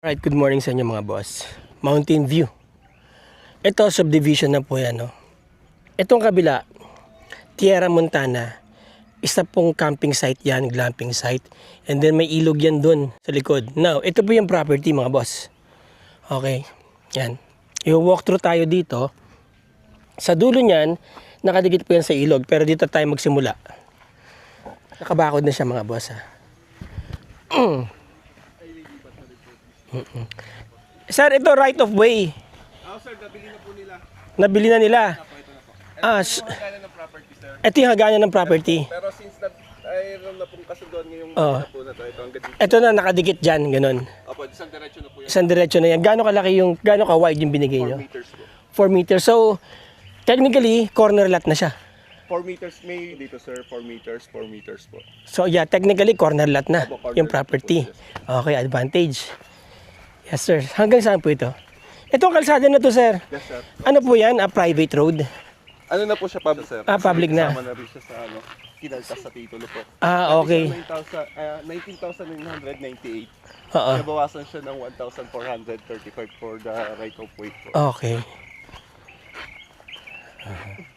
Right, good morning sa inyo mga boss. Mountain View. Ito, subdivision na po yan, no? Itong kabila, Tierra Montana. Isa pong camping site yan, glamping site. And then may ilog yan dun sa likod. Now, ito po yung property mga boss. Okay, yan. I-walk through tayo dito. Sa dulo niyan, nakadikit po yan sa ilog. Pero dito tayo magsimula. Nakabakod na siya mga boss, ha. Sir, ito right of way. Sir, nabili na po nila. Nabili na nila. Ito na po. Ah, Ito yung hagana ng property, sir. ito yung hagana ng property. Pero since mayroon na pong kasunduan ngayong Oo. na po na ito, hanggang dito. Ito na nakadikit dyan, ganun. Opo, isang diretso na po yan. Isang diretso na yan. Gaano kalaki yung, gaano ka-wide yung binigay 4 nyo? meters po. 4 meters. So, technically, corner lot na siya. 4 meters may dito, sir. 4 meters, 4 meters po. So, yeah, technically, corner lot na Opo, corner yung lot property. po, yes. Okay, advantage. Yes, sir. Hanggang saan po ito? Itong kalsada na to, sir. Yes, sir. Ano po yan? A private road? Ano na po siya, public, sir? Ah, public na. Kasama na rin siya sa kinaltas sa titulo po. Ah, okay. 19,998. Oo. Nabawasan siya ng 1,435 for the right of way po. Okay.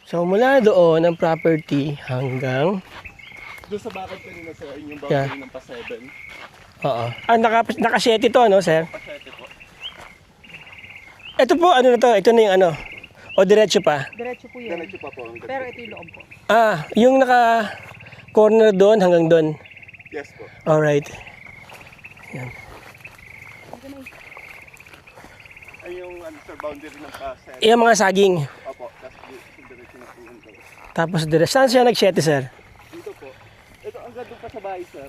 So, mula doon ang property hanggang... Doon sa bakod kanina, sir, yung Yeah. boundary ng pa-7. Oo. Ah, naka-7 to, no, sir? Pa-7 po. Ito po, ano na to? Ito na yung ano? O diretso pa? Diretso po yan. Diretso pa po. hanggang Pero dito. ito yung loob po. Ah, yung naka-corner doon hanggang doon. Yes po. Alright. Yan. Ay yung sir, boundary ng pa-7. Yung mga saging. Opo, tapos diretso na po yun. Tapos diretso. Saan siya nag-7, sir? Dito po. Ito ang doon pa sa bahay, sir.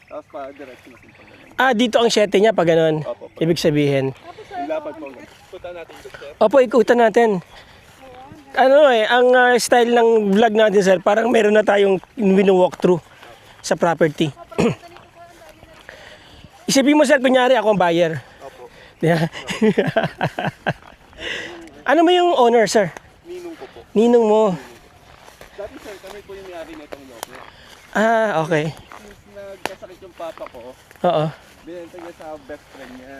Tapos pa diretso na po pa ganun. Ah, dito ang 7 niya pag ganun. Opo. Ibig sabihin. Ilapad po. Punta natin dito, sir. Opo, ikutan natin. Ano ang style ng vlog natin, sir, parang meron na tayong wino-walk through sa property. Isipin mo, sir, kunyari ako ang buyer. Opo. Yeah. Ano mo yung owner, sir? Ninong ko po. Ninong mo. Dati, sir, kami po yung may-ari nitong lote. Ah, okay. Since nagkasakit yung papa ko, Oo. binenta niya sa best friend niya.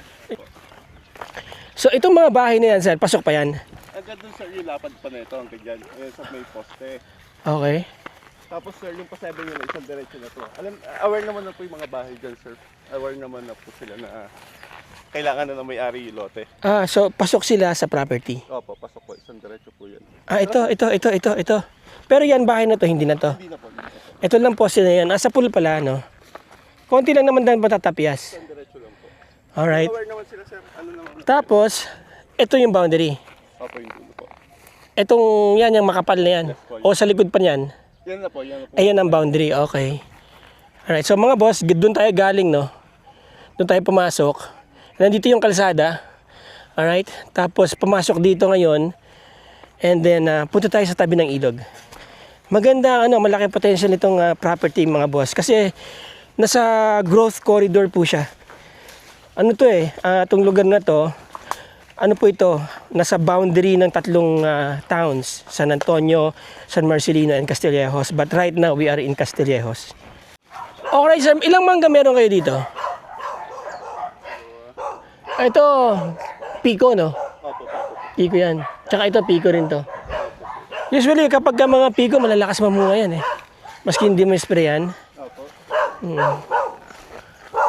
So, itong mga bahay na yan, sir, pasok pa yan. Agad dun, sir, yung lapad pa na ito hanggang dyan. Ayan sa may poste. Okay. Tapos, sir, yung pa-7 nila, isang diretso na to. Aware naman na po yung mga bahay dyan, sir. Aware naman na po sila na kailangan na ng may-ari yung lote. Ah, so, pasok sila sa property. Opo, pasok po. Isang diretso po yan. Ah, ito. Pero yan, bahay na to, hindi na to. Hindi na po. Hindi na po. Ito lang poste na yan. Ah, sa pool pala, no? Konti lang naman dahil matatapyas. Isang diretso lang po. Alright. Aware naman sila, sir. Ano naman? Tapos, ito yung boundary. Opo, yung dulo po. Itong, yan, yung makapal na yan. O sa likod pa niyan. Yan na po, yan na po. Ayan ang boundary, okay. Alright, so mga boss, doon tayo galing, no? Doon tayo pumasok. Nandito yung kalsada. Alright, tapos pumasok dito ngayon. And then, punta tayo sa tabi ng ilog. Maganda, malaki potential nitong property, mga boss. Kasi, nasa growth corridor po siya. Ano to itong lugar na to, ano po ito, nasa boundary ng tatlong towns, San Antonio, San Marcelino, and Castillejos. But right now, we are in Castillejos. Okay, sir, ilang mangga meron kayo dito? Ito, Pico, no? Opo, opo. Pico yan. Tsaka ito, Pico rin to. Usually, kapag ka mga Pico, malalakas mamunga yan Maski hindi mo sprayan. Opo.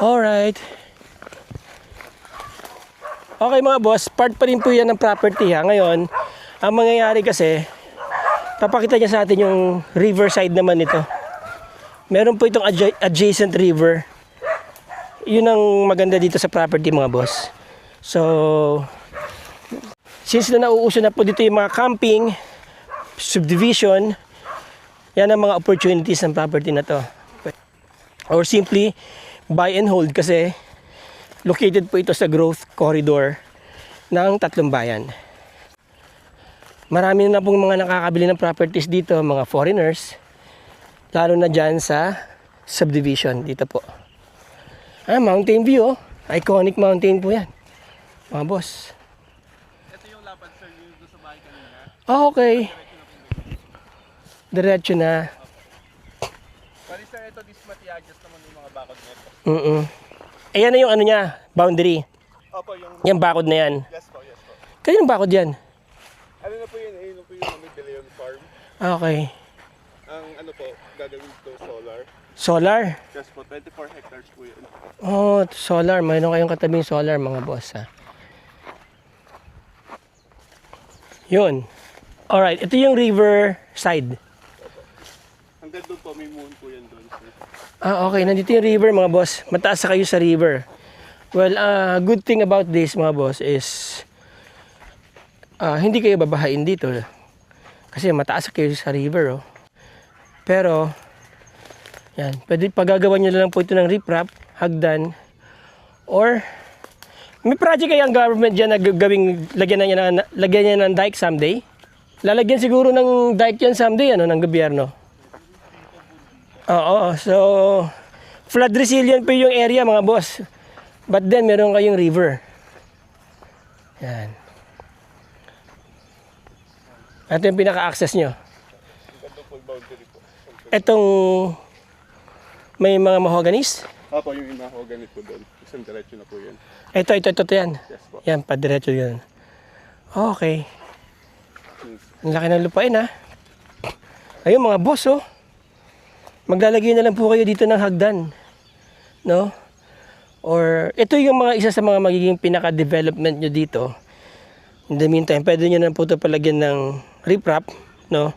Alright. Okay mga boss, part pa rin po yan ng property Ngayon, ang mangyayari kasi, papakita niya sa atin yung riverside naman ito. Meron po itong adjacent river. Yun ang maganda dito sa property mga boss. So, since na nauuso na po dito yung mga camping, subdivision, yan ang mga opportunities ng property na to. Or simply, buy and hold kasi located po ito sa growth corridor ng tatlong bayan. Marami na pong mga nakakabili ng properties dito, mga foreigners, lalo na dyan sa subdivision dito po. Mountain View, iconic mountain po yan, mga boss. Ito yung lapad, sir, yung doon sa bahay kanina. Okay. Diretso na. Bali, sir, ito, this mati-adjust naman yung mga bakod nito. Ayan na yung ano niya, boundary. Opo, yung... Yung bakod na yan. Yes po, yes po. Kanino bakod yan? Ano na po yun? Ayun na po yung Mami De Leon Farm. Okay. Ang ano po, gagawin ko solar. Solar. Yes po, 24 hectares po yun. Oh, solar. Mayroon kayong katabing solar, mga boss, ha. Yun. Alright, ito yung river side. Hanggang doon po, may moon po yan doon, sir. Ah, okay. Nandito yung river, mga boss. Mataas na kayo sa river. Well, good thing about this, mga boss, is hindi kayo babahain dito. Kasi mataas kayo sa river, oh. Pero, yan. Pwede pagagawa nyo na lang po ito ng riprap, hagdan, or may project kaya ang government dyan na gawing lagyan niya ng dike someday? Lalagyan siguro ng dike yan someday, ano, ng gobyerno. Oo, so flood resilient po yung area, mga boss. But then meron kayong river. Yan. Ito yung pinaka-access nyo. Hanggang doon po, boundary po. Itong may mga mahoganis. Opo, yung inahogan po doon. Isang diretso na po yan. Ito yan. Yes po. Yan, padiretso yun. Okay. Ang laki ng lupain, ha. Ayun, mga boss, oh. Maglalagay na lang po kayo dito ng hagdan. No? Or, ito yung mga isa sa mga magiging pinaka-development nyo dito. In the meantime, pwede nyo na po ito palagyan ng riprap, no?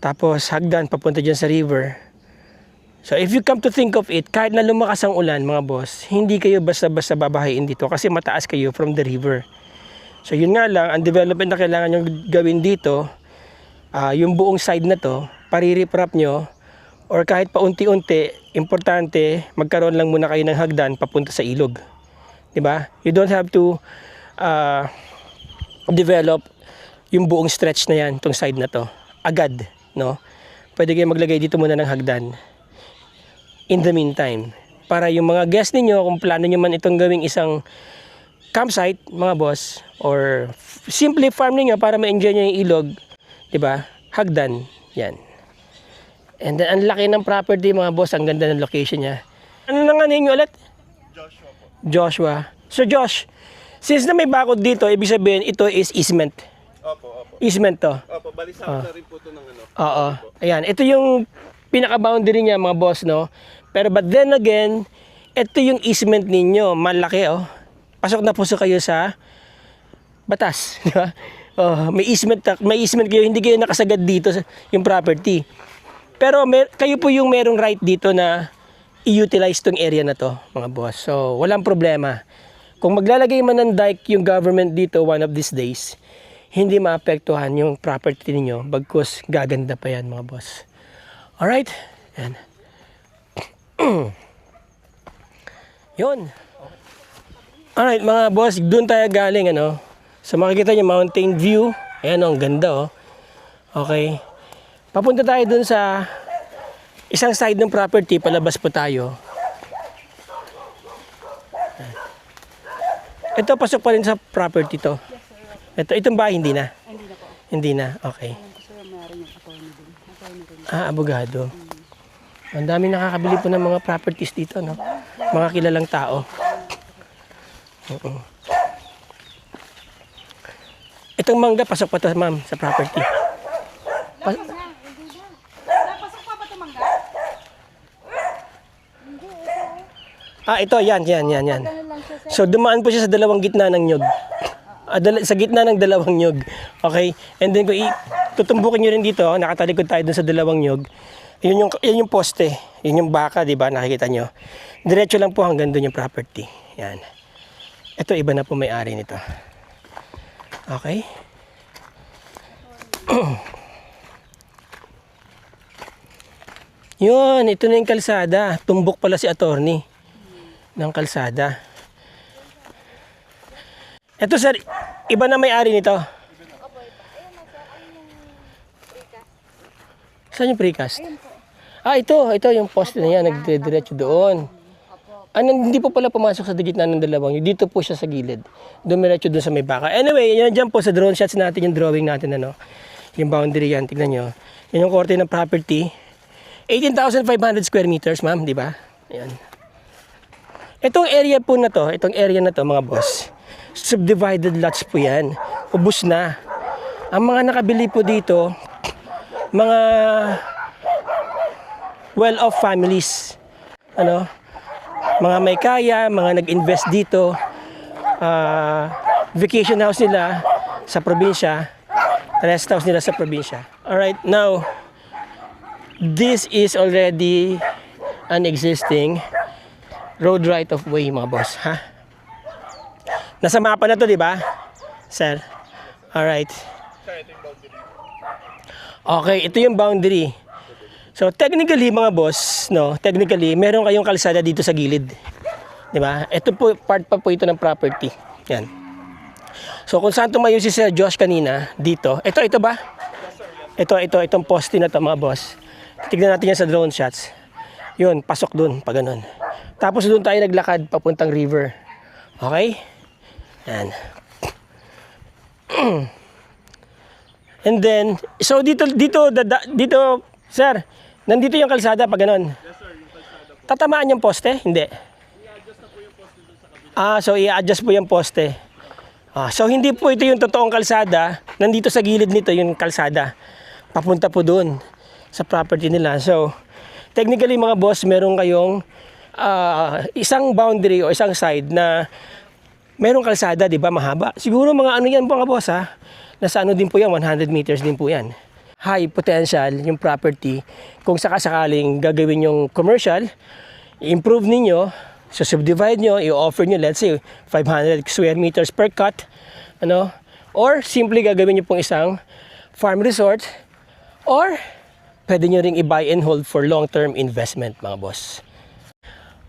Tapos, hagdan, papunta dyan sa river. So, if you come to think of it, kahit na lumakas ang ulan, mga boss, hindi kayo basta-basta babahayin dito kasi mataas kayo from the river. So, yun nga lang, ang development na kailangan nyo gawin dito, yung buong side na to, paririprap nyo, or kahit paunti-unti, importante, magkaroon lang muna kayo ng hagdan papunta sa ilog. Diba? You don't have to develop yung buong stretch na yan, tong side na to, agad, no? Pwede kayo maglagay dito muna ng hagdan. In the meantime, para yung mga guests ninyo, kung plano nyo man itong gawing isang campsite, mga boss, or simply farm ninyo para ma-enjoy nyo yung ilog, diba? Hagdan, yan. And then, ang laki ng property, mga boss, ang ganda ng location niya. Ano na nga ninyo ulit? Joshua po. Joshua. So Josh, since na may bakod dito, ibig sabihin, ito is easement. Opo. Easement to. Opo, balisama na rin po ito ng ano. Oo. Ayan, ito yung pinaka-boundary niya, mga boss, no? Pero but then again, ito yung easement ninyo, malaki, oh. Pasok na po kayo sa batas, di ba? Oh, may easement kayo, hindi kayo nakasagad dito sa yung property. Pero kayo po yung merong right dito na i-utilize tong area na to, mga boss. So, walang problema. Kung maglalagay man ng dike yung government dito one of these days, hindi maapektuhan yung property niyo, bagkus gaganda pa yan, mga boss. Alright? Yan. Yun. Alright, mga boss, doon tayo galing, ano. So, makikita nyo mountain view. Ayan, ang ganda, oh. Okay. Papunta tayo dun sa isang side ng property, palabas po tayo. Ito, pasok pa rin sa property to. Itong bahay, hindi na? Hindi na po. Hindi na, okay. Alam ko sir, mayroon yung attorney din. Attorney din. Abogado. Ang dami nakakabili po ng mga properties dito, no? Mga kilalang tao. Oo. Itong mangga, pasok pa to, ma'am, sa property. Lagi na, hindi na. Napasok pa ba ito mangga? Hindi, ito. Ito, yan. Ganun lang siya sir. So, dumaan po siya sa dalawang gitna ng nyog. Sa gitna ng dalawang nyog. Okay? And then, kung tutumbukin nyo rin dito, nakatalikod tayo dun sa dalawang nyog. Yun yung poste. Yun yung baka, di ba? Nakikita nyo. Diretso lang po hanggang dun yung property. Yan. Ito, iba na po may-ari nito. Okay? Yun, ito na yung kalsada. Tumbok pala si attorney ng kalsada. Ito sir, iba na may-ari nito. Saan yung precast? Ito yung poste na yan, nagdiretso doon. Hindi po pala pumasok sa gitna ng dalawang. Dito po siya sa gilid. Dumiretso doon sa may baka. Anyway, yan dyan po sa drone shots natin, yung drawing natin, ano. Yung boundary yan, tignan nyo. Yan yung korte ng property. 18,500 square meters, ma'am, di ba? Ayan. Itong area po na to, mga boss, subdivided lots po yan. Ubus na. Ang mga nakabili po dito, mga well-off families. Ano? Mga may kaya, mga nag-invest dito. Vacation house nila sa probinsya, rest house nila sa probinsya. Alright, now, this is already an existing road right of way, mga boss, ha? Nasa mapa na to, di ba? Sir. Alright. Okay, ito yung boundary. So, technically, mga boss, no, technically, meron kayong kalsada dito sa gilid. Di ba? Ito po, part pa po ito ng property. Yan. So, kung saan tumayo si Sir Josh kanina, dito. Ito ba? Itong poste na to, mga boss. Tignan natin yan sa drone shots. Yun, pasok dun, pa ganun. Tapos dun tayo naglakad, papuntang river. Okay? Yan. And then, so dito, sir, nandito yung kalsada, pa ganun. Tatamaan yung poste? Hindi. So i-adjust po yung poste. So hindi po ito yung totoong kalsada. Nandito sa gilid nito yung kalsada. Papunta po doon sa property nila. So technically, mga boss, meron kayong isang boundary o isang side na merong kalsada, di ba, mahaba. Siguro mga ano yan, mga boss, ha? Nasa ano din po yan, 100 meters din po yan. High potential yung property. Kung sakasakaling gagawin yung commercial, i-improve ninyo, so subdivide nyo, i-offer nyo, let's say, 500 square meters per cut, ano? Or simply gagawin nyo pong isang farm resort, or pwede nyo ring i-buy and hold for long-term investment, mga boss.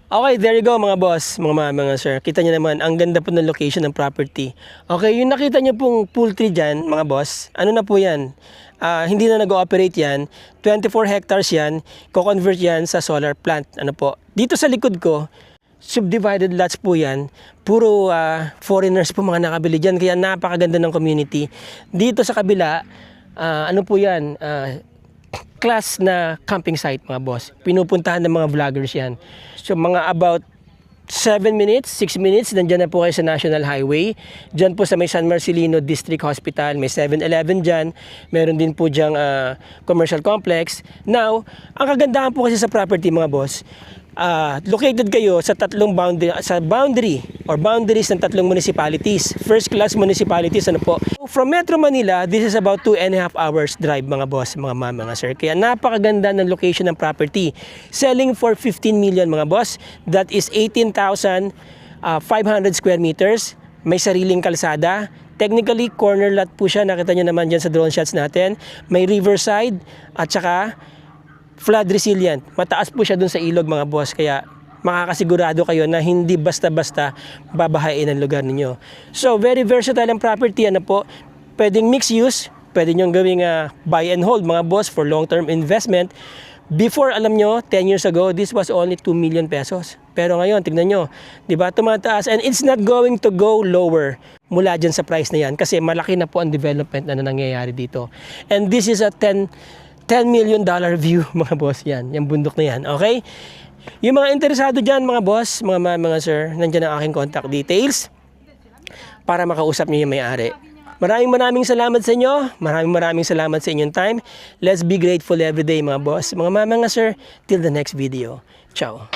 Okay, there you go, mga boss, mga sir. Kita nyo naman, ang ganda po ng location ng property. Okay, yung nakita nyo pong poultry dyan, mga boss, ano na po yan? Hindi na nag-ooperate yan. 24 hectares yan. Ko-convert yan sa solar plant. Ano po? Dito sa likod ko, subdivided lots po yan. Puro foreigners po mga nakabili dyan. Kaya napakaganda ng community. Dito sa kabila, ano po yan? Class na camping site, mga boss. Pinupuntahan ng mga vloggers yan. So mga about 7 minutes, 6 minutes, nandyan na po kayo sa National Highway. Dyan po sa may San Marcelino District Hospital, may 7-Eleven dyan. Meron din po dyang commercial complex. Now, ang kagandahan po kasi sa property, mga boss, located kayo sa boundaries ng tatlong municipalities. First class municipalities, ano po. From Metro Manila, this is about 2.5 hours drive, mga boss, mga sir. Kaya napakaganda ng location ng property. Selling for 15 million, mga boss. That is 18,500 square meters. May sariling kalsada. Technically, corner lot po siya. Nakita nyo naman dyan sa drone shots natin. May riverside at saka flood resilient. Mataas po siya dun sa ilog, mga boss. Kaya makakasigurado kayo na hindi basta-basta babahain ang lugar ninyo. So, very versatile ang property. Ano po? Pwedeng mixed use. Pwede nyo gawing buy and hold, mga boss, for long-term investment. Before, alam nyo, 10 years ago, this was only 2 million pesos. Pero ngayon, tignan nyo, di ba, tumataas. And it's not going to go lower mula dyan sa price na yan. Kasi malaki na po ang development na nangyayari dito. And this is a $10 million view, mga boss, yan. Yung bundok na yan, okay? Yung mga interesado dyan, mga boss, mga sir, nandyan ang aking contact details para makausap nyo yung may-ari. Maraming salamat sa inyo. Maraming salamat sa inyong time. Let's be grateful every day, mga boss. Mga sir, till the next video. Ciao.